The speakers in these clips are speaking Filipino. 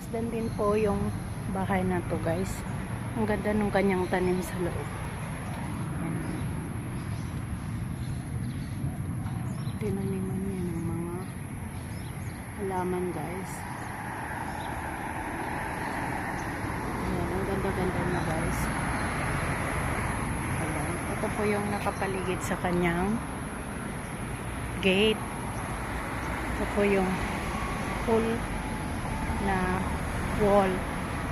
Masdan din po yung bahay na to, guys. Ang ganda ng kanyang tanim sa loob. Ayan. Tinaniman niya ng mga halaman, guys. Ayan, ang ganda-ganda niya, guys. Ayan. Ito po yung nakapaligid sa kanyang gate. Ito po yung full na wall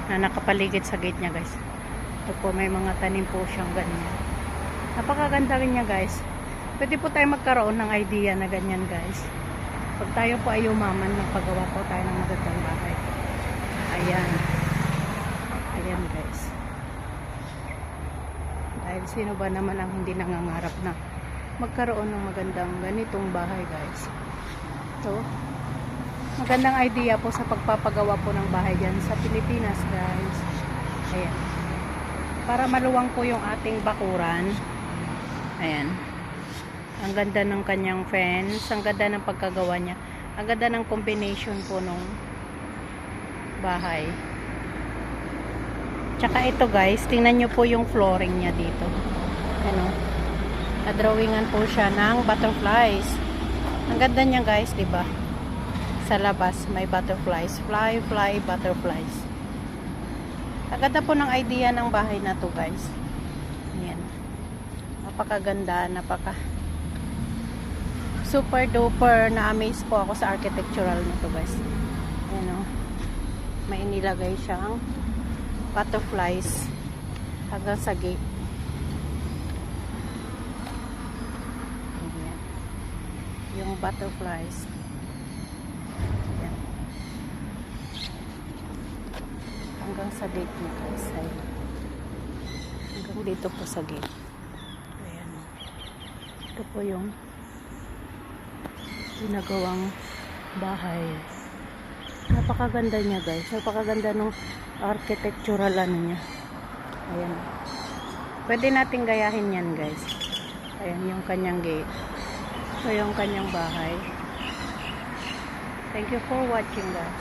na nakapaligid sa gate niya, guys. Ito po, may mga tanim po siyang ganyan. Napakaganda rin niya, guys. Pwede po tayo magkaroon ng idea na ganyan, guys. Pag tayo po ay umaman, magpagawa po tayo ng magandang bahay. Ayan. Ayan, guys. Dahil sino ba naman ang hindi nangangarap na magkaroon ng magandang ganitong bahay, guys. Ito. Magandang idea po sa pagpapagawa po ng bahay dyan sa Pilipinas, guys. Ayan. Para maluwang po yung ating bakuran. Ayan. Ang ganda ng kanyang fence. Ang ganda ng pagkagawa niya. Ang ganda ng combination po nung bahay. Tsaka ito, guys. Tingnan nyo po yung flooring niya dito. Ano? Na-drawingan po siya ng butterflies. Ang ganda niya, guys, diba? Sa labas may butterflies, fly butterflies. Ang ganda po ng idea ng bahay na to, guys. Ayan. Napakaganda, super duper na amaze po ako sa architectural nito, guys. Ayan, o. May inilagay siyang butterflies hanggang sa gate. Ayan. Yung butterflies. Hanggang sa gate niya, guys. Hanggang dito po sa gate. Ayan. Ito po yung ginagawang bahay. Napakaganda niya, guys. Napakaganda ng architectural ano niya. Ayan. Pwede nating gayahin yan, guys. Ayan yung kanyang gate. Ito yung kanyang bahay. Thank you for watching, guys.